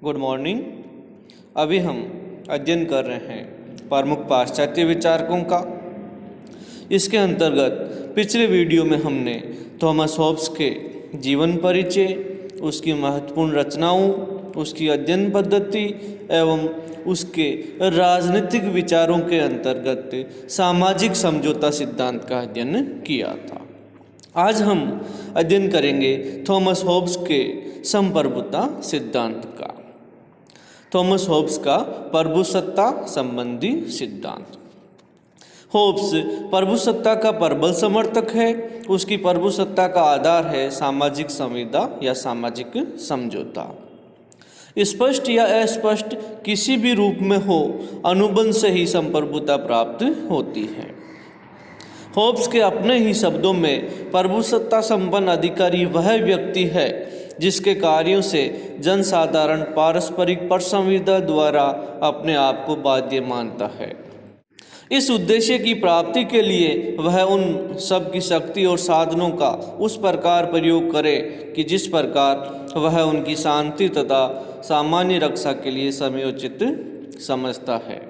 Good morning. अभी हम अध्ययन कर रहे हैं प्रमुख पाश्चात्य विचारकों का। इसके अंतर्गत पिछले वीडियो में हमने थॉमस हॉब्स के जीवन परिचय, उसकी महत्वपूर्ण रचनाओं, उसकी अध्ययन पद्धति एवं उसके राजनीतिक विचारों के अंतर्गत सामाजिक समझौता सिद्धांत का अध्ययन किया था। आज हम अध्ययन करेंगे थॉमस हॉब्स के संप्रभुता सिद्धांत का। थॉमस हॉब्स का प्रभुसत्ता संबंधी सिद्धांत। हॉब्स प्रभुसत्ता का प्रबल समर्थक है। उसकी प्रभुसत्ता का आधार है सामाजिक संविदा या सामाजिक समझौता। स्पष्ट या अस्पष्ट किसी भी रूप में हो, अनुबंध से ही संप्रभुता प्राप्त होती है। हॉब्स के अपने ही शब्दों में प्रभुसत्ता संपन्न अधिकारी वह व्यक्ति है जिसके कार्यों से जनसाधारण पारस्परिक परसंविदा द्वारा अपने आप को बाध्य मानता है। इस उद्देश्य की प्राप्ति के लिए वह उन सब की शक्ति और साधनों का उस प्रकार प्रयोग करे कि जिस प्रकार वह उनकी शांति तथा सामान्य रक्षा के लिए समयोचित समझता है।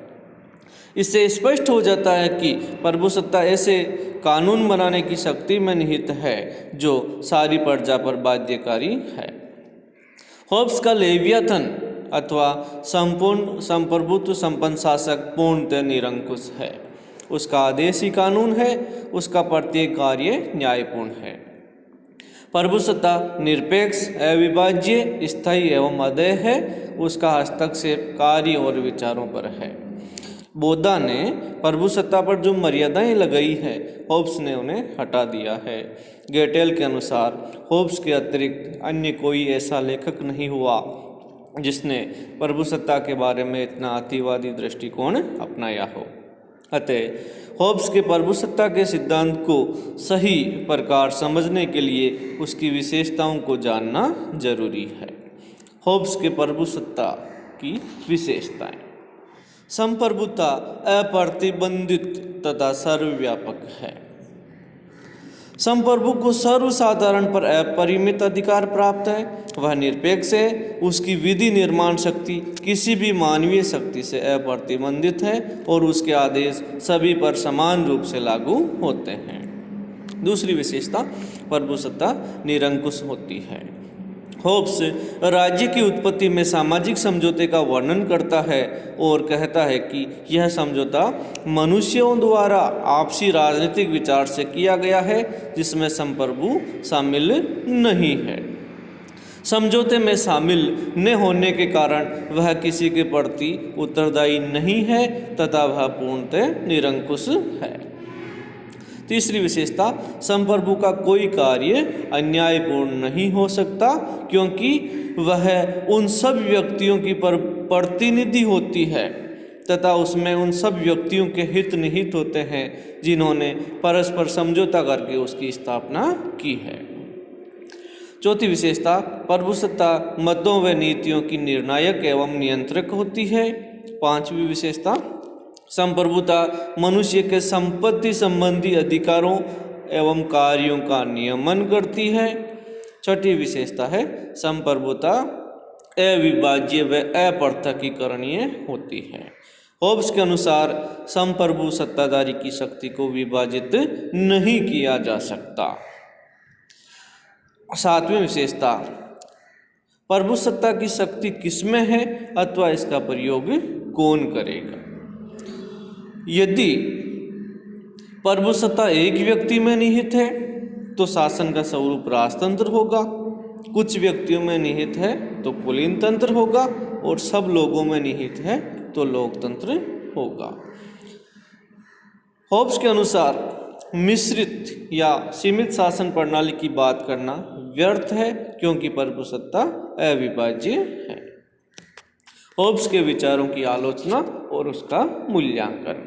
इससे स्पष्ट हो जाता है कि प्रभुसत्ता ऐसे कानून बनाने की शक्ति में निहित है जो सारी प्रजा पर बाध्यकारी है। हॉब्स का लेवियाथन अथवा संपूर्ण संप्रभुत्व संपन्न शासक पूर्णतः निरंकुश है। उसका आदेश ही कानून है, उसका प्रत्येक कार्य न्यायपूर्ण है। प्रभुसत्ता निरपेक्ष, अविभाज्य, स्थायी एवं अदेय है। उसका हस्तक्षेप कार्य और विचारों पर है। बोधा ने प्रभुसत्ता पर जो मर्यादाएं लगाई है, हॉब्स ने उन्हें हटा दिया है। गेटेल के अनुसार हॉब्स के अतिरिक्त अन्य कोई ऐसा लेखक नहीं हुआ जिसने प्रभुसत्ता के बारे में इतना अतिवादी दृष्टिकोण अपनाया हो। अतः हॉब्स के प्रभुसत्ता के सिद्धांत को सही प्रकार समझने के लिए उसकी विशेषताओं को जानना जरूरी है। हॉब्स के प्रभुसत्ता की विशेषताएं। संप्रभुता अप्रतिबंधित तथा सर्वव्यापक है। संप्रभु को सर्वसाधारण पर अपरिमित अधिकार प्राप्त है। वह निरपेक्ष है। उसकी विधि निर्माण शक्ति किसी भी मानवीय शक्ति से अप्रतिबंधित है और उसके आदेश सभी पर समान रूप से लागू होते हैं। दूसरी विशेषता, प्रभुसत्ता निरंकुश होती है। हॉब्स राज्य की उत्पत्ति में सामाजिक समझौते का वर्णन करता है और कहता है कि यह समझौता मनुष्यों द्वारा आपसी राजनीतिक विचार से किया गया है जिसमें संप्रभु शामिल नहीं है। समझौते में शामिल न होने के कारण वह किसी के प्रति उत्तरदायी नहीं है तथा वह पूर्णतः निरंकुश है। तीसरी विशेषता, संप्रभु का कोई कार्य अन्यायपूर्ण नहीं हो सकता क्योंकि वह उन सब व्यक्तियों की प्रतिनिधि होती है तथा उसमें उन सब व्यक्तियों के हित निहित होते हैं जिन्होंने परस्पर समझौता करके उसकी स्थापना की है। चौथी विशेषता, प्रभुसत्ता मतों व नीतियों की निर्णायक एवं नियंत्रक होती है। पांचवी विशेषता, संप्रभुता मनुष्य के संपत्ति संबंधी अधिकारों एवं कार्यों का नियमन करती है। छठी विशेषता है, संप्रभुता अविभाज्य व अपृथकीकरणीय होती है। हॉब्स के अनुसार संप्रभु सत्ताधारी की शक्ति को विभाजित नहीं किया जा सकता। सातवीं विशेषता, प्रभुसत्ता की शक्ति किसमें है अथवा इसका प्रयोग कौन करेगा। यदि प्रभुसत्ता एक व्यक्ति में निहित है तो शासन का स्वरूप राजतंत्र होगा, कुछ व्यक्तियों में निहित है तो कुलीन तंत्र होगा और सब लोगों में निहित है तो लोकतंत्र होगा। हॉब्स के अनुसार मिश्रित या सीमित शासन प्रणाली की बात करना व्यर्थ है क्योंकि प्रभुसत्ता अविभाज्य है। हॉब्स के विचारों की आलोचना और उसका मूल्यांकन।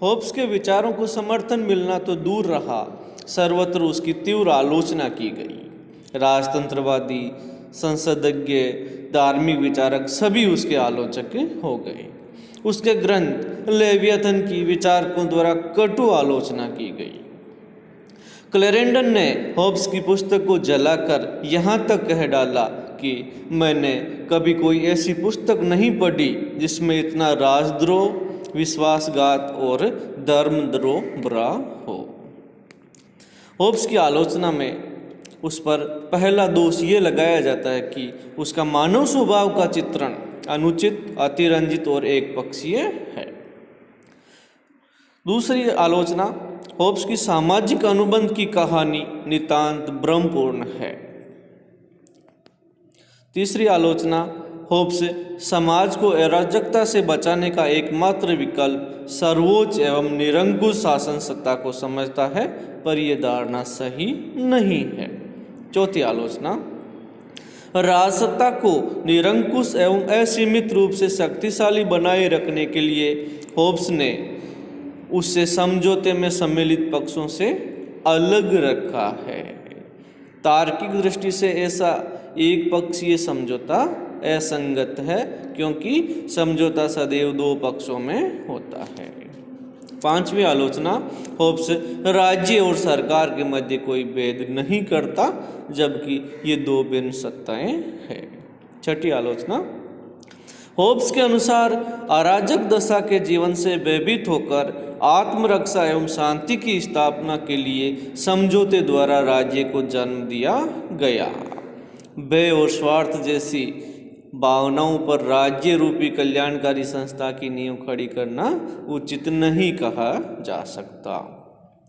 हॉब्स के विचारों को समर्थन मिलना तो दूर रहा, सर्वत्र उसकी तीव्र आलोचना की गई। राजतंत्रवादी, संसदज्ञ, धार्मिक विचारक सभी उसके आलोचक हो गए। उसके ग्रंथ लेवियाथन की विचारकों द्वारा कटु आलोचना की गई। क्लेरेंडन ने हॉब्स की पुस्तक को जलाकर यहाँ तक कह डाला कि मैंने कभी कोई ऐसी पुस्तक नहीं पढ़ी जिसमें इतना राजद्रोह, विश्वासघात और धर्मद्रोह भरा हो। होब्स की आलोचना में उस पर पहला दोष ये लगाया जाता है कि उसका मानव स्वभाव का चित्रण अनुचित, अतिरंजित और एकपक्षीय है। दूसरी आलोचना, होब्स की सामाजिक अनुबंध की कहानी नितांत भ्रमपूर्ण है। तीसरी आलोचना, होब्स समाज को अराजकता से बचाने का एकमात्र विकल्प सर्वोच्च एवं निरंकुश शासन सत्ता को समझता है, पर यह धारणा सही नहीं है। चौथी आलोचना, राजसत्ता को निरंकुश एवं असीमित रूप से शक्तिशाली बनाए रखने के लिए होब्स ने उससे समझौते में सम्मिलित पक्षों से अलग रखा है। तार्किक दृष्टि से ऐसा एक पक्षीय समझौता असंगत है, क्योंकि समझौता सदैव दो पक्षों में होता है। पांचवी आलोचना, होब्स राज्य और सरकार के मध्य कोई भेद नहीं करता, जबकि ये दो भिन्न सत्ताएं हैं। छठी आलोचना, होब्स के अनुसार अराजक दशा के जीवन से भयभीत होकर आत्मरक्षा एवं शांति की स्थापना के लिए समझौते द्वारा राज्य को जन्म दिया गया। भय और स्वार्थ जैसी भावनाओं पर राज्य रूपी कल्याणकारी संस्था की नींव खड़ी करना उचित नहीं कहा जा सकता।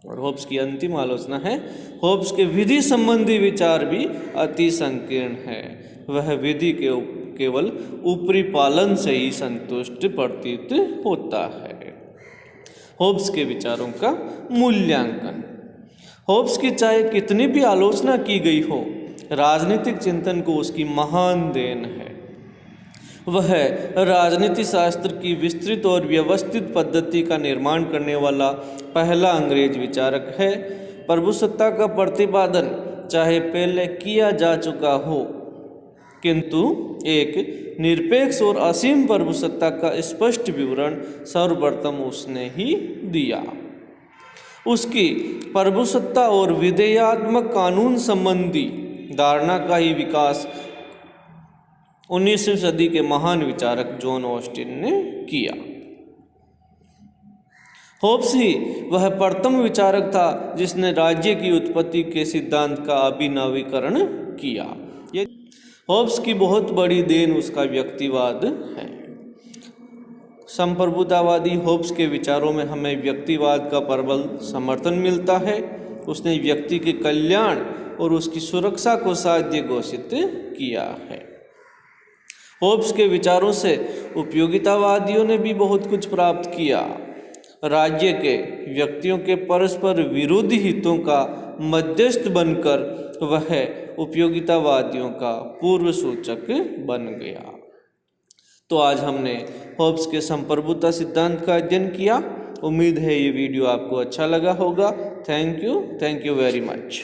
और होब्स की अंतिम आलोचना है, होब्स के विधि संबंधी विचार भी अति संकीर्ण है। वह विधि के केवल ऊपरी पालन से ही संतुष्ट प्रतीत होता है। होब्स के विचारों का मूल्यांकन। होब्स की चाहे कितनी भी आलोचना की गई हो, राजनीतिक चिंतन को उसकी महान देन है। वह राजनीति शास्त्र की विस्तृत और व्यवस्थित पद्धति का निर्माण करने वाला पहला अंग्रेज विचारक है। प्रभुसत्ता का प्रतिपादन चाहे पहले किया जा चुका हो, किंतु एक निरपेक्ष और असीम प्रभुसत्ता का स्पष्ट विवरण सर्वप्रथम उसने ही दिया। उसकी प्रभुसत्ता और विधेयात्मक कानून संबंधी धारणा का ही विकास 19वीं सदी के महान विचारक जॉन ऑस्टिन ने किया। होब्स ही वह प्रथम विचारक था जिसने राज्य की उत्पत्ति के सिद्धांत का अभिनवीकरण किया। ये होब्स की बहुत बड़ी देन उसका व्यक्तिवाद है। संप्रभुतावादी होब्स के विचारों में हमें व्यक्तिवाद का प्रबल समर्थन मिलता है। उसने व्यक्ति के कल्याण और उसकी सुरक्षा को साध्य घोषित किया है। होब्स के विचारों से उपयोगितावादियों ने भी बहुत कुछ प्राप्त किया। राज्य के व्यक्तियों के परस्पर विरोधी हितों का मध्यस्थ बनकर वह उपयोगितावादियों का पूर्व सूचक बन गया। तो आज हमने होब्स के संप्रभुता सिद्धांत का अध्ययन किया। उम्मीद है ये वीडियो आपको अच्छा लगा होगा। Thank you very much.